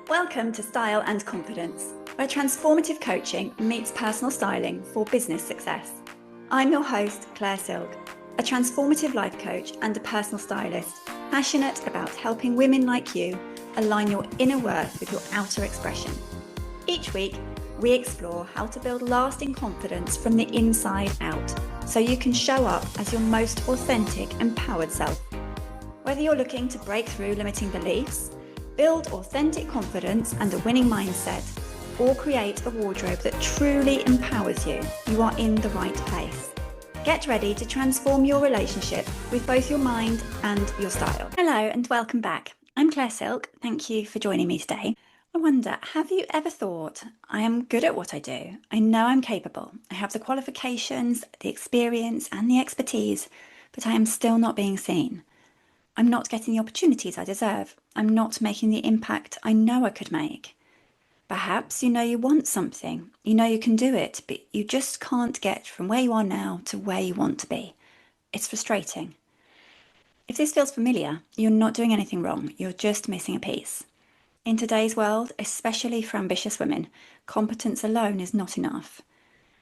Welcome to Style and Confidence, where transformative coaching meets personal styling for business success. I'm your host, Claire Silk, a transformative life coach and a personal stylist, passionate about helping women like you align your inner worth with your outer expression. Each week, we explore how to build lasting confidence from the inside out, so you can show up as your most authentic, empowered self. Whether you're looking to break through limiting beliefs, build authentic confidence and a winning mindset, or create a wardrobe that truly empowers you, you are in the right place. Get ready to transform your relationship with both your mind and your style. Hello and welcome back. I'm Claire Silk. Thank you for joining me today. I wonder, have you ever thought, I am good at what I do. I know I'm capable. I have the qualifications, the experience and the expertise, but I am still not being seen. I'm not getting the opportunities I deserve. I'm not making the impact I know I could make. Perhaps you know you want something, you know you can do it, but you just can't get from where you are now to where you want to be. It's frustrating. If this feels familiar, you're not doing anything wrong, you're just missing a piece. In today's world, especially for ambitious women, competence alone is not enough.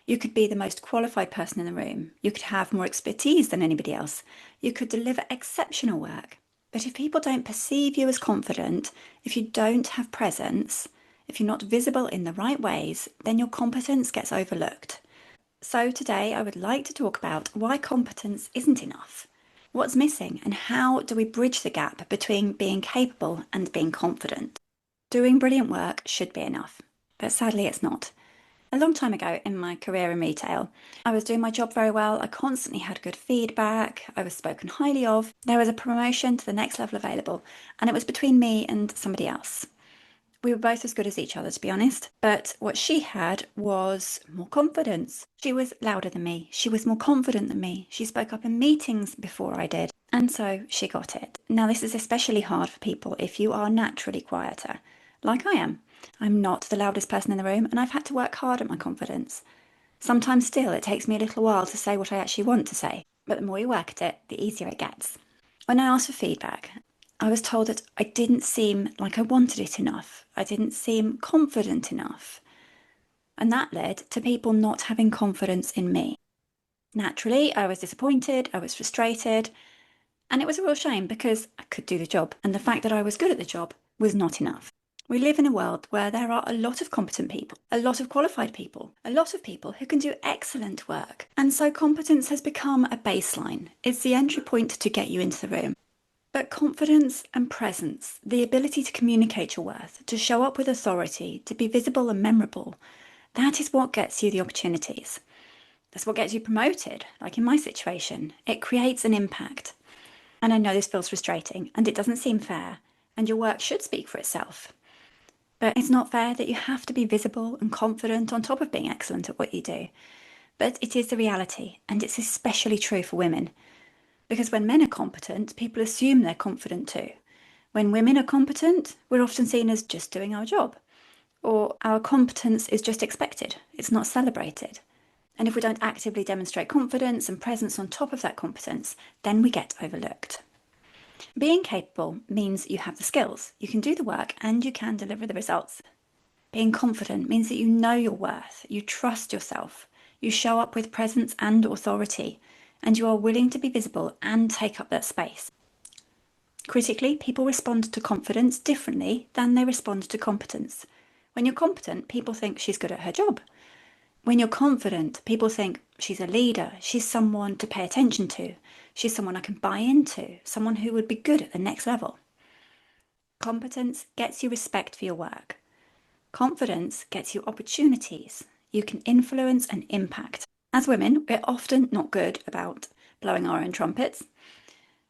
You could be the most qualified person in the room. You could have more expertise than anybody else. You could deliver exceptional work. But if people don't perceive you as confident, if you don't have presence, if you're not visible in the right ways, then your competence gets overlooked. So today I would like to talk about why competence isn't enough. What's missing and how do we bridge the gap between being capable and being confident? Doing brilliant work should be enough, but sadly it's not. A long time ago in my career in retail, I was doing my job very well. I constantly had good feedback. I was spoken highly of. There was a promotion to the next level available, and it was between me and somebody else. We were both as good as each other, to be honest, but what she had was more confidence. She was louder than me. She was more confident than me. She spoke up in meetings before I did, and so she got it. Now, this is especially hard for people if you are naturally quieter, like I am. I'm not the loudest person in the room, and I've had to work hard at my confidence. Sometimes still, it takes me a little while to say what I actually want to say, but the more you work at it, the easier it gets. When I asked for feedback, I was told that I didn't seem like I wanted it enough. I didn't seem confident enough. And that led to people not having confidence in me. Naturally, I was disappointed, I was frustrated, and it was a real shame because I could do the job, and the fact that I was good at the job was not enough. We live in a world where there are a lot of competent people, a lot of qualified people, a lot of people who can do excellent work. And so competence has become a baseline. It's the entry point to get you into the room. But confidence and presence, the ability to communicate your worth, to show up with authority, to be visible and memorable, that is what gets you the opportunities. That's what gets you promoted, like in my situation. It creates an impact. And I know this feels frustrating and it doesn't seem fair, and your work should speak for itself. But it's not fair that you have to be visible and confident on top of being excellent at what you do. But it is the reality, and it's especially true for women. Because when men are competent, people assume they're confident too. When women are competent, we're often seen as just doing our job. Or our competence is just expected, it's not celebrated. And if we don't actively demonstrate confidence and presence on top of that competence, then we get overlooked. Being capable means you have the skills, you can do the work, and you can deliver the results. Being confident means that you know your worth, you trust yourself, you show up with presence and authority, and you are willing to be visible and take up that space. Critically, people respond to confidence differently than they respond to competence. When you're competent, people think she's good at her job. When you're confident, people think she's a leader, she's someone to pay attention to, she's someone I can buy into, someone who would be good at the next level. Competence gets you respect for your work. Confidence gets you opportunities. You can influence and impact. As women, we're often not good about blowing our own trumpets.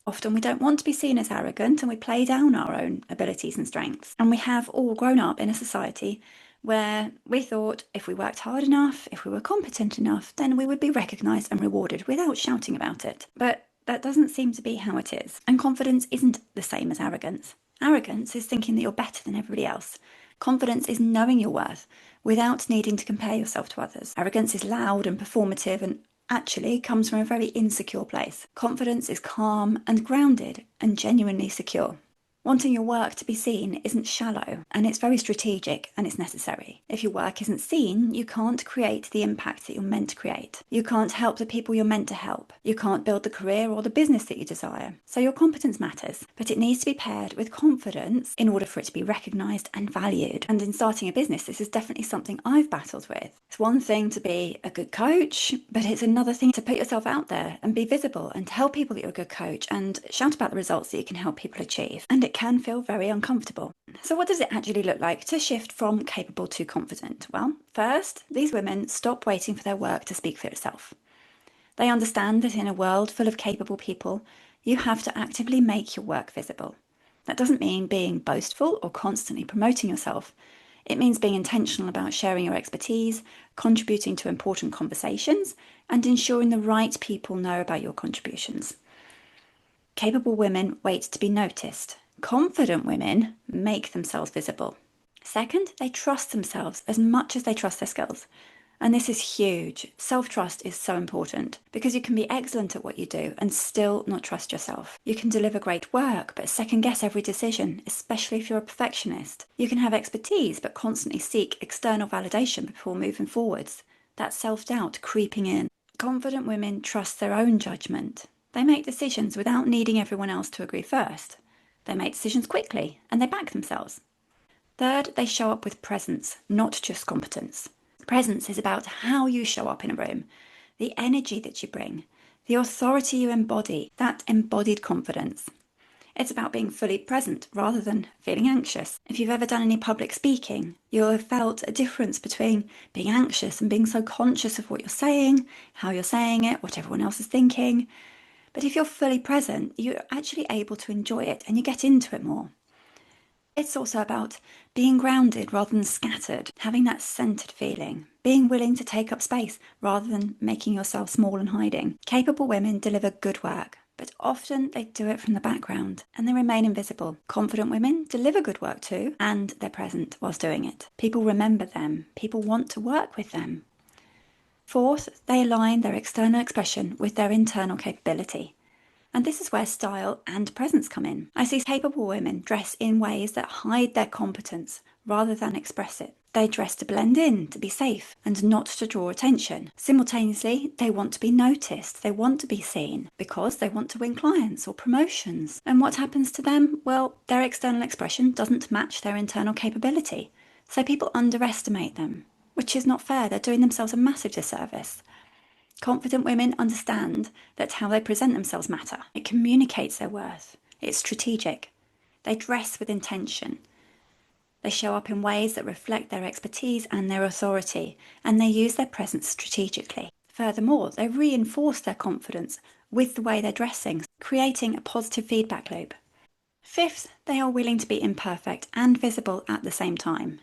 Often we don't want to be seen as arrogant and we play down our own abilities and strengths. And we have all grown up in a society where we thought if we worked hard enough, if we were competent enough, then we would be recognised and rewarded without shouting about it. But that doesn't seem to be how it is. And confidence isn't the same as arrogance. Arrogance is thinking that you're better than everybody else. Confidence is knowing your worth without needing to compare yourself to others. Arrogance is loud and performative and actually comes from a very insecure place. Confidence is calm and grounded and genuinely secure. Wanting your work to be seen isn't shallow, and it's very strategic, and it's necessary. If your work isn't seen, you can't create the impact that you're meant to create. You can't help the people you're meant to help. You can't build the career or the business that you desire. So your competence matters, but it needs to be paired with confidence in order for it to be recognised and valued. And in starting a business, this is definitely something I've battled with. It's one thing to be a good coach, but it's another thing to put yourself out there and be visible and tell people that you're a good coach and shout about the results that you can help people achieve. And it can feel very uncomfortable. So what does it actually look like to shift from capable to confident? Well, first, these women stop waiting for their work to speak for itself. They understand that in a world full of capable people, you have to actively make your work visible. That doesn't mean being boastful or constantly promoting yourself. It means being intentional about sharing your expertise, contributing to important conversations, and ensuring the right people know about your contributions. Capable women wait to be noticed. Confident women make themselves visible. Second, they trust themselves as much as they trust their skills. And this is huge. Self-trust is so important because you can be excellent at what you do and still not trust yourself. You can deliver great work but second guess every decision, especially if you're a perfectionist. You can have expertise but constantly seek external validation before moving forwards. That's self-doubt creeping in. Confident women trust their own judgment. They make decisions without needing everyone else to agree first. They make decisions quickly and they back themselves. Third, they show up with presence, not just competence. Presence is about how you show up in a room, the energy that you bring, the authority you embody, that embodied confidence. It's about being fully present rather than feeling anxious. If you've ever done any public speaking, you'll have felt a difference between being anxious and being so conscious of what you're saying, how you're saying it, what everyone else is thinking. But if you're fully present, you're actually able to enjoy it and you get into it more. It's also about being grounded rather than scattered, having that centered feeling, being willing to take up space rather than making yourself small and hiding. Capable women deliver good work, but often they do it from the background and they remain invisible. Confident women deliver good work too, and they're present whilst doing it. People remember them, people want to work with them. Fourth, they align their external expression with their internal capability. And this is where style and presence come in. I see capable women dress in ways that hide their competence rather than express it. They dress to blend in, to be safe, and not to draw attention. Simultaneously, they want to be noticed, they want to be seen, because they want to win clients or promotions. And what happens to them? Well, their external expression doesn't match their internal capability. So people underestimate them, which is not fair. They're doing themselves a massive disservice. Confident women understand that how they present themselves matter. It communicates their worth. It's strategic. They dress with intention. They show up in ways that reflect their expertise and their authority, and they use their presence strategically. Furthermore, they reinforce their confidence with the way they're dressing, creating a positive feedback loop. Fifth, they are willing to be imperfect and visible at the same time.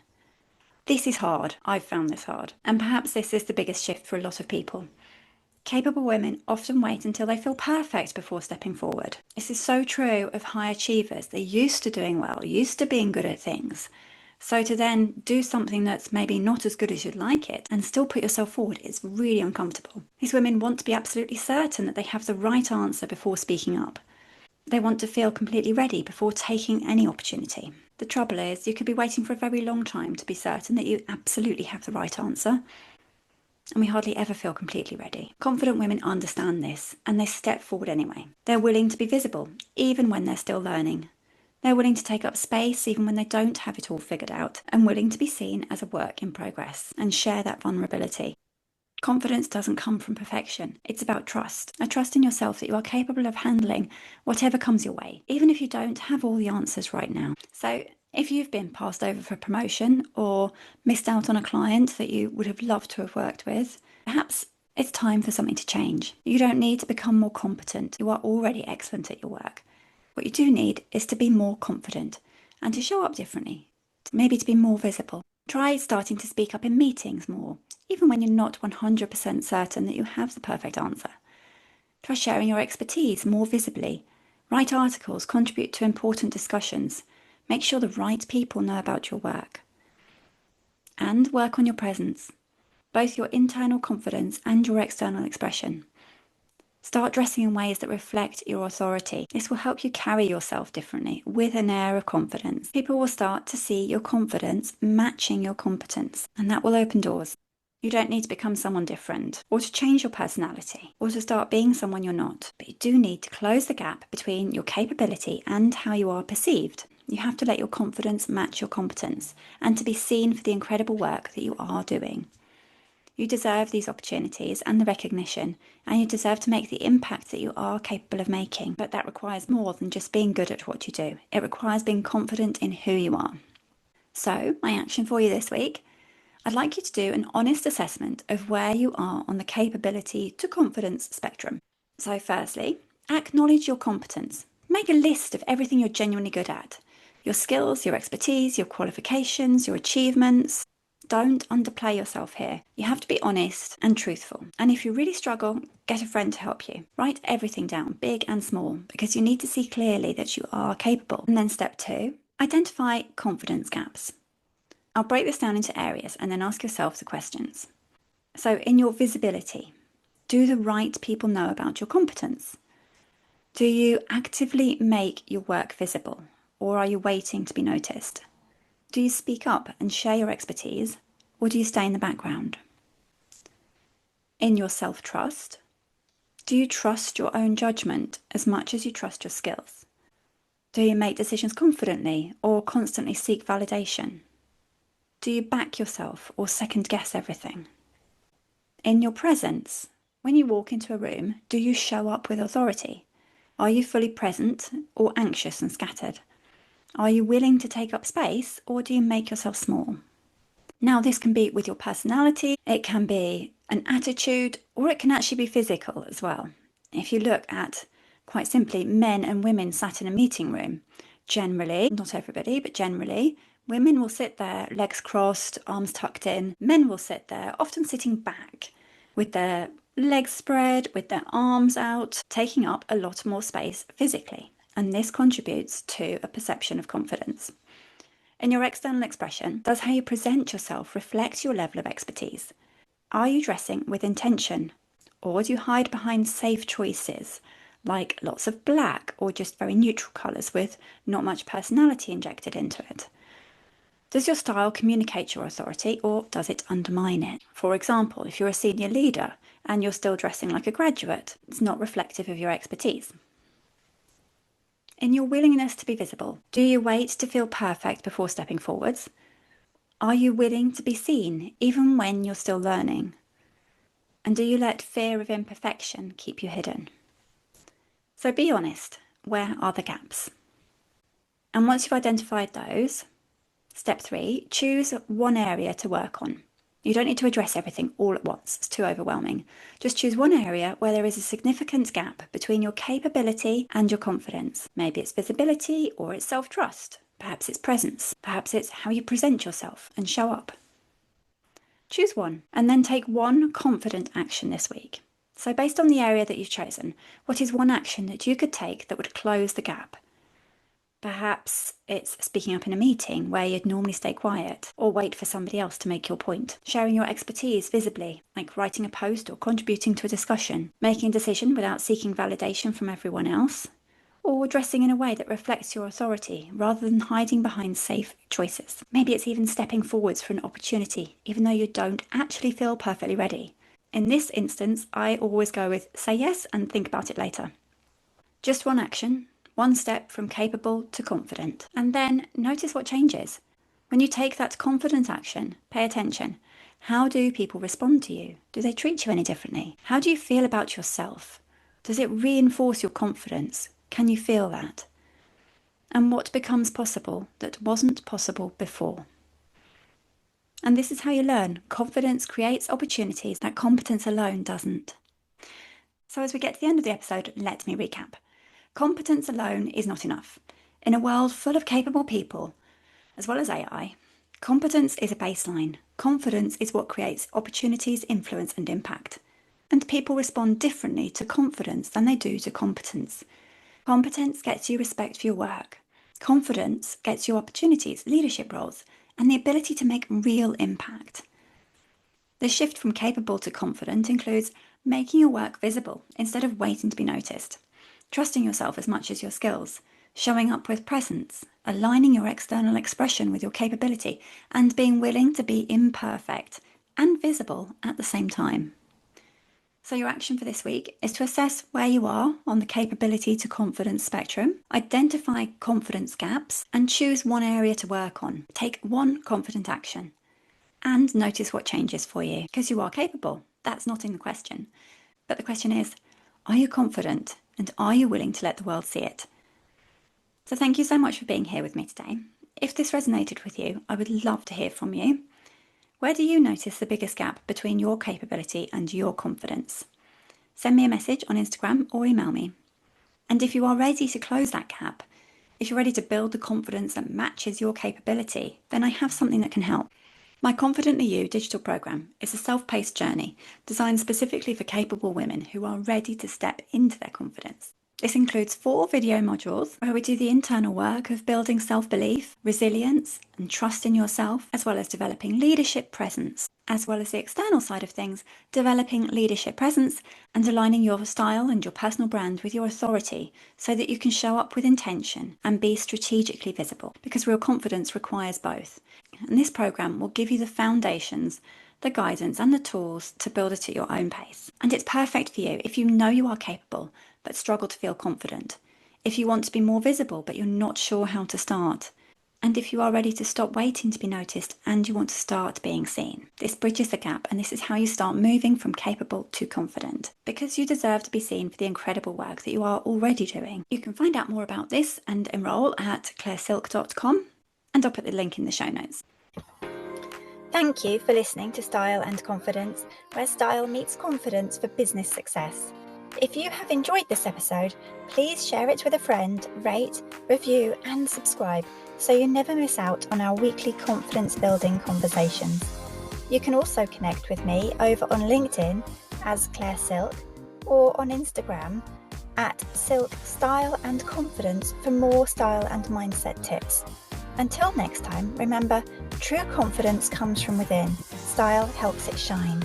This is hard. I've found this hard. And perhaps this is the biggest shift for a lot of people. Capable women often wait until they feel perfect before stepping forward. This is so true of high achievers. They're used to doing well, used to being good at things. So to then do something that's maybe not as good as you'd like it and still put yourself forward is really uncomfortable. These women want to be absolutely certain that they have the right answer before speaking up. They want to feel completely ready before taking any opportunity. The trouble is, you could be waiting for a very long time to be certain that you absolutely have the right answer. And we hardly ever feel completely ready. Confident women understand this, and they step forward anyway. They're willing to be visible, even when they're still learning. They're willing to take up space, even when they don't have it all figured out, and willing to be seen as a work in progress, and share that vulnerability. Confidence doesn't come from perfection. It's about trust. A trust in yourself that you are capable of handling whatever comes your way, even if you don't have all the answers right now. So if you've been passed over for promotion or missed out on a client that you would have loved to have worked with, perhaps it's time for something to change. You don't need to become more competent. You are already excellent at your work. What you do need is to be more confident and to show up differently, maybe to be more visible. Try starting to speak up in meetings more, even when you're not 100% certain that you have the perfect answer. Try sharing your expertise more visibly. Write articles, contribute to important discussions. Make sure the right people know about your work. And work on your presence, both your internal confidence and your external expression. Start dressing in ways that reflect your authority. This will help you carry yourself differently with an air of confidence. People will start to see your confidence matching your competence, and that will open doors. You don't need to become someone different or to change your personality or to start being someone you're not, but you do need to close the gap between your capability and how you are perceived. You have to let your confidence match your competence and to be seen for the incredible work that you are doing. You deserve these opportunities and the recognition, and you deserve to make the impact that you are capable of making. But that requires more than just being good at what you do. It requires being confident in who you are. So, my action for you this week, I'd like you to do an honest assessment of where you are on the capability to confidence spectrum. So, firstly, acknowledge your competence. Make a list of everything you're genuinely good at. Your skills, your expertise, your qualifications, your achievements. Don't underplay yourself here. You have to be honest and truthful. And if you really struggle, get a friend to help you. Write everything down, big and small, because you need to see clearly that you are capable. And then step 2, identify confidence gaps. I'll break this down into areas and then ask yourself the questions. So in your visibility, do the right people know about your competence? Do you actively make your work visible, or are you waiting to be noticed? Do you speak up and share your expertise, or do you stay in the background? In your self-trust, do you trust your own judgment as much as you trust your skills? Do you make decisions confidently or constantly seek validation? Do you back yourself or second guess everything? In your presence, when you walk into a room, do you show up with authority? Are you fully present or anxious and scattered? Are you willing to take up space, or do you make yourself small? Now, this can be with your personality, it can be an attitude, or it can actually be physical as well. If you look at, quite simply, men and women sat in a meeting room, generally, not everybody, but generally, women will sit there, legs crossed, arms tucked in. Men will sit there, often sitting back, with their legs spread, with their arms out, taking up a lot more space physically. And this contributes to a perception of confidence. In your external expression, does how you present yourself reflect your level of expertise? Are you dressing with intention? Or do you hide behind safe choices, like lots of black or just very neutral colours with not much personality injected into it? Does your style communicate your authority, or does it undermine it? For example, if you're a senior leader and you're still dressing like a graduate, it's not reflective of your expertise. In your willingness to be visible, do you wait to feel perfect before stepping forwards? Are you willing to be seen even when you're still learning? And do you let fear of imperfection keep you hidden? So be honest, where are the gaps? And once you've identified those, step 3, choose one area to work on. You don't need to address everything all at once, it's too overwhelming. Just choose one area where there is a significant gap between your capability and your confidence. Maybe it's visibility, or it's self-trust. Perhaps it's presence. Perhaps it's how you present yourself and show up. Choose one, and then take one confident action this week. So based on the area that you've chosen, what is one action that you could take that would close the gap? Perhaps it's speaking up in a meeting where you'd normally stay quiet or wait for somebody else to make your point. Sharing your expertise visibly, like writing a post or contributing to a discussion. Making a decision without seeking validation from everyone else. Or dressing in a way that reflects your authority rather than hiding behind safe choices. Maybe it's even stepping forwards for an opportunity, even though you don't actually feel perfectly ready. In this instance, I always go with say yes and think about it later. Just one action. One step from capable to confident. And then notice what changes. When you take that confident action, pay attention. How do people respond to you? Do they treat you any differently? How do you feel about yourself? Does it reinforce your confidence? Can you feel that? And what becomes possible that wasn't possible before? And this is how you learn. Confidence creates opportunities that competence alone doesn't. So as we get to the end of the episode, let me recap. Competence alone is not enough. In a world full of capable people, as well as AI, competence is a baseline. Confidence is what creates opportunities, influence, and impact. And people respond differently to confidence than they do to competence. Competence gets you respect for your work. Confidence gets you opportunities, leadership roles, and the ability to make real impact. The shift from capable to confident includes making your work visible instead of waiting to be noticed, trusting yourself as much as your skills, showing up with presence, aligning your external expression with your capability, and being willing to be imperfect and visible at the same time. So your action for this week is to assess where you are on the capability to confidence spectrum, identify confidence gaps, and choose one area to work on. Take one confident action and notice what changes for you, because you are capable. That's not in the question. But the question is, are you confident and are you willing to let the world see it? So thank you so much for being here with me today. If this resonated with you, I would love to hear from you. Where do you notice the biggest gap between your capability and your confidence? Send me a message on Instagram or email me. And if you are ready to close that gap, if you're ready to build the confidence that matches your capability, then I have something that can help. My Confidently You digital program is a self-paced journey designed specifically for capable women who are ready to step into their confidence. This includes 4 video modules where we do the internal work of building self-belief, resilience, and trust in yourself, as well as developing leadership presence, as well as the external side of things, developing leadership presence and aligning your style and your personal brand with your authority so that you can show up with intention and be strategically visible, because real confidence requires both. And this program will give you the foundations, the guidance and the tools to build it at your own pace. And it's perfect for you if you know you are capable but struggle to feel confident, if you want to be more visible but you're not sure how to start, and if you are ready to stop waiting to be noticed and you want to start being seen. This bridges the gap, and this is how you start moving from capable to confident, because you deserve to be seen for the incredible work that you are already doing. You can find out more about this and enroll at clairesilk.com, and I'll put the link in the show notes. Thank you for listening to Style and Confidence, where style meets confidence for business success. If you have enjoyed this episode, please share it with a friend, rate, review and subscribe so you never miss out on our weekly confidence building conversations. You can also connect with me over on LinkedIn as Claire Silk or on Instagram at Silk Style and Confidence for more style and mindset tips. Until next time, remember, true confidence comes from within. Style helps it shine.